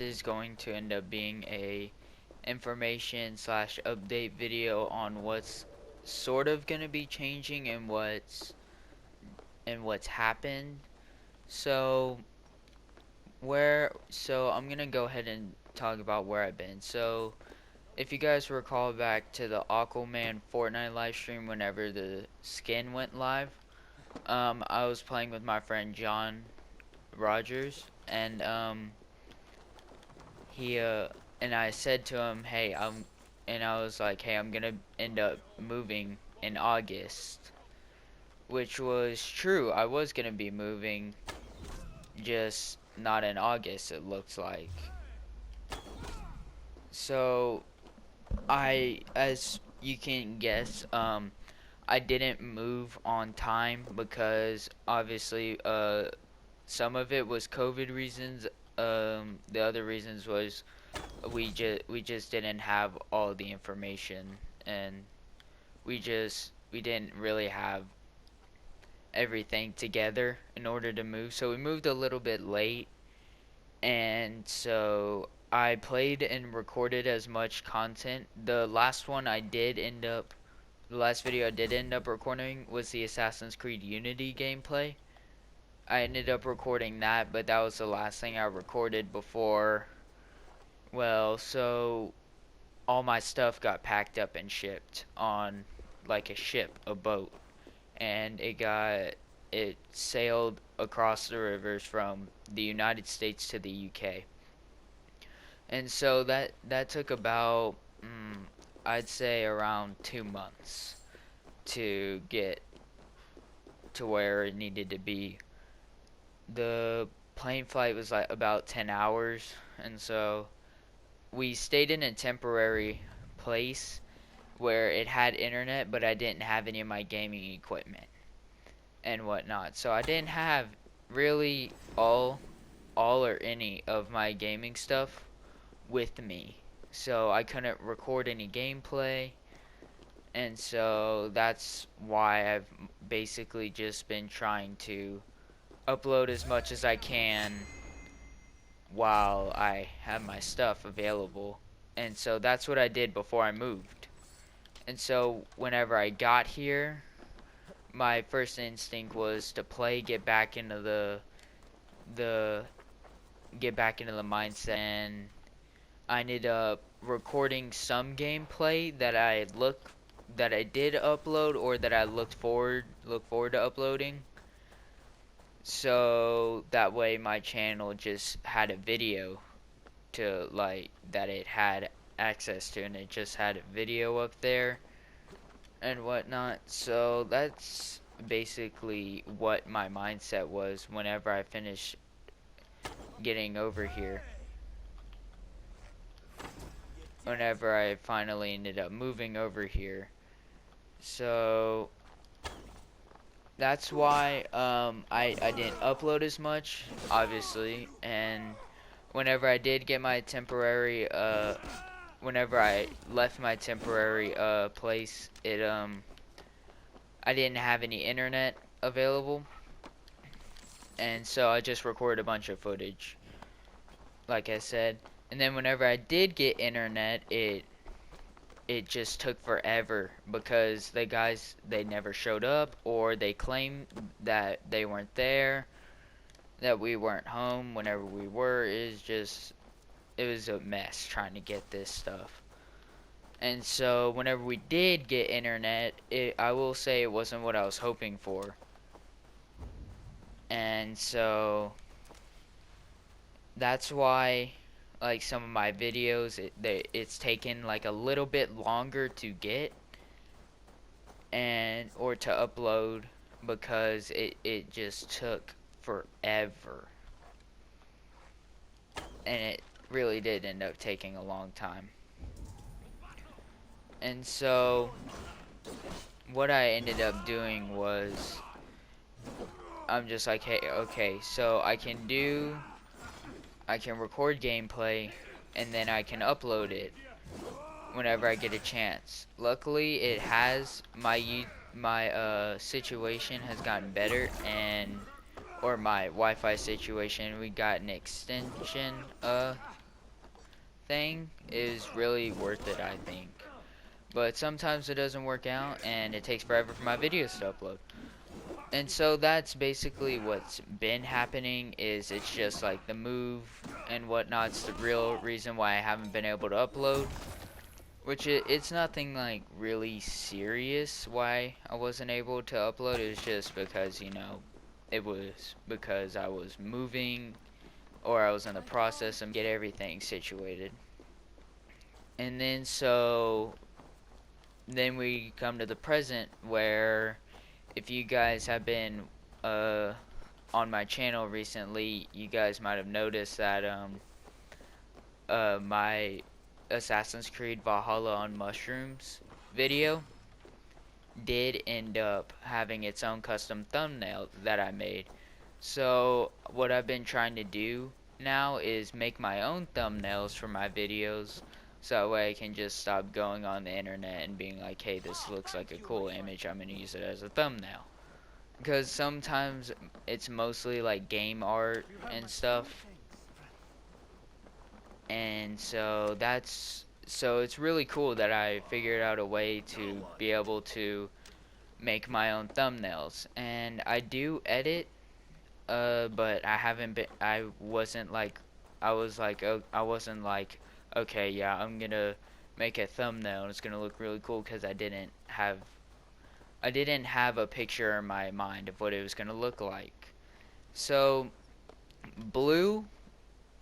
is going to end up being a information slash update video on what's sort of gonna be changing and what's happened. So I'm gonna go ahead and talk about where I've been. So if you guys recall back to the Aquaman Fortnite live stream whenever the skin went live, I was playing with my friend John Rogers, and he and I said to him, "Hey, I was like, "Hey, I'm gonna end up moving in August," which was true. I was gonna be moving, just not in August. It looks like. So as you can guess, I didn't move on time because obviously, some of it was COVID reasons. The other reasons was we just didn't have all the information, and we didn't really have everything together in order to move. So we moved a little bit late, and so I played and recorded as much content. The last video I did end up recording was the Assassin's Creed Unity gameplay. I ended up recording that, but that was the last thing I recorded before. Well, so all my stuff got packed up and shipped on like a ship, a boat, and it sailed across the rivers from the United States to the UK. And so that took about I'd say around 2 months to get to where it needed to be. The plane flight was like about 10 hours, and so we stayed in a temporary place where it had internet, but I didn't have any of my gaming equipment and whatnot. So I didn't have really all or any of my gaming stuff with me. So I couldn't record any gameplay, and so that's why I've basically just been trying to upload as much as I can while I have my stuff available. And so that's what I did before I moved. And so whenever I got here, my first instinct was to play, the get back into the mindset, and I ended up recording some gameplay that I did upload or that I look forward to uploading. So that way my channel just had a video to like that it had access to, and it just had a video up there and whatnot. So that's basically what my mindset was whenever I finished getting over here. Whenever I finally ended up moving over here. So that's why I didn't upload as much, obviously, and whenever I did get my temporary whenever I left my temporary place, I didn't have any internet available, and so I just recorded a bunch of footage, like I said. And then whenever I did get internet, it just took forever because the guys, they never showed up, or they claimed that they weren't there, that we weren't home whenever we were. It was a mess trying to get this stuff. And so whenever we did get internet, I will say it wasn't what I was hoping for. And so that's why like some of my videos, it's taken like a little bit longer to get and or to upload because it just took forever. And it really did end up taking a long time. And so what I ended up doing was I'm just like, hey, okay, so I can record gameplay and then I can upload it whenever I get a chance. Luckily, it has my situation has gotten better, and or my Wi-Fi situation. We got an extension thing is really worth it, I think. But sometimes it doesn't work out and it takes forever for my videos to upload. And so that's basically what's been happening, is it's just like the move and whatnot's the real reason why I haven't been able to upload. Which it's nothing like really serious why I wasn't able to upload. It was just because, you know, it was because I was moving or I was in the process of get everything situated. And then we come to the present, where if you guys have been on my channel recently, you guys might have noticed that my Assassin's Creed Valhalla on mushrooms video did end up having its own custom thumbnail that I made. So what I've been trying to do now is make my own thumbnails for my videos, so that way I can just stop going on the internet and being like, hey, this looks like a cool image, I'm gonna use it as a thumbnail. Because sometimes it's mostly like game art and stuff, and so it's really cool that I figured out a way to be able to make my own thumbnails. And I do edit, but I haven't been, I was like, oh, I wasn't like, okay, yeah, I'm gonna make a thumbnail and it's gonna look really cool, because I didn't have a picture in my mind of what it was gonna look like. So blue,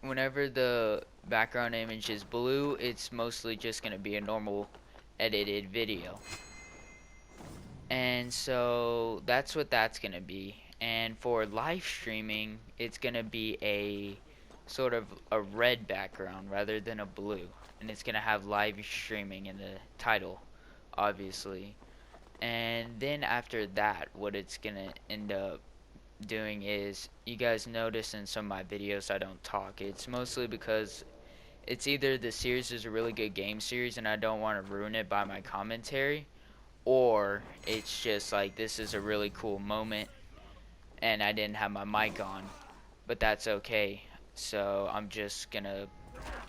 whenever the background image is blue, it's mostly just gonna be a normal edited video. And so that's what that's gonna be. And for live streaming, it's gonna be a sort of a red background rather than a blue. And it's gonna have live streaming in the title, obviously. And then after that, what it's gonna end up doing is, you guys notice in some of my videos I don't talk. It's mostly because it's either the series is a really good game series and I don't want to ruin it by my commentary, or it's just like this is a really cool moment and I didn't have my mic on, but that's okay. So I'm just gonna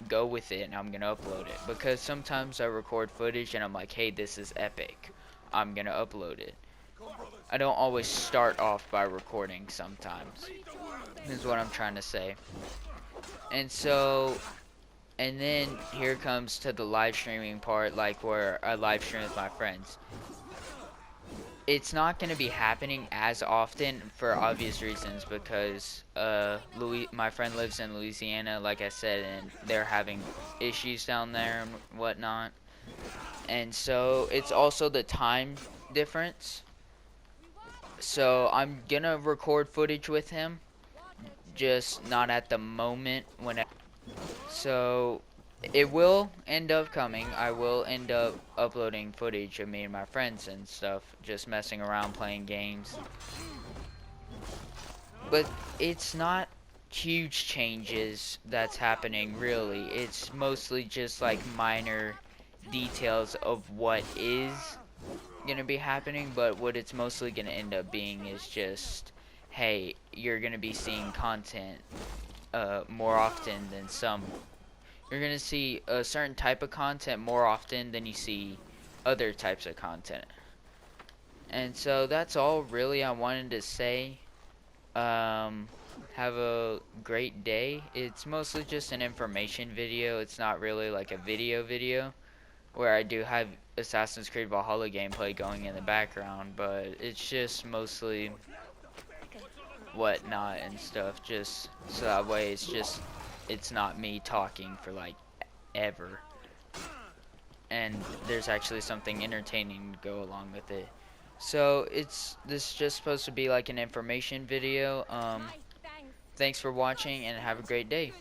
go with it and I'm gonna upload it, because sometimes I record footage and I'm like, hey, this is epic, I'm gonna upload it. I don't always start off by recording sometimes, is what I'm trying to say. And so, and then here comes to the live streaming part, like where I live stream with my friends. It's not going to be happening as often for obvious reasons, because my friend lives in Louisiana, like I said, and they're having issues down there and whatnot. And so it's also the time difference. So I'm gonna record footage with him, just not at the moment when so it will end up coming. I will end up uploading footage of me and my friends and stuff, just messing around playing games. But it's not huge changes that's happening, really. It's mostly just like minor details of what is gonna be happening, but what it's mostly gonna end up being is just, hey, you're gonna be seeing content more often than some. You're gonna see a certain type of content more often than you see other types of content. And so that's all really I wanted to say. Have a great day. It's mostly just an information video. It's not really like a video, where I do have Assassin's Creed Valhalla gameplay going in the background, but it's just mostly whatnot and stuff, just so that way it's not me talking for like ever, and there's actually something entertaining to go along with it. So this is just supposed to be like an information video. Thanks for watching and have a great day.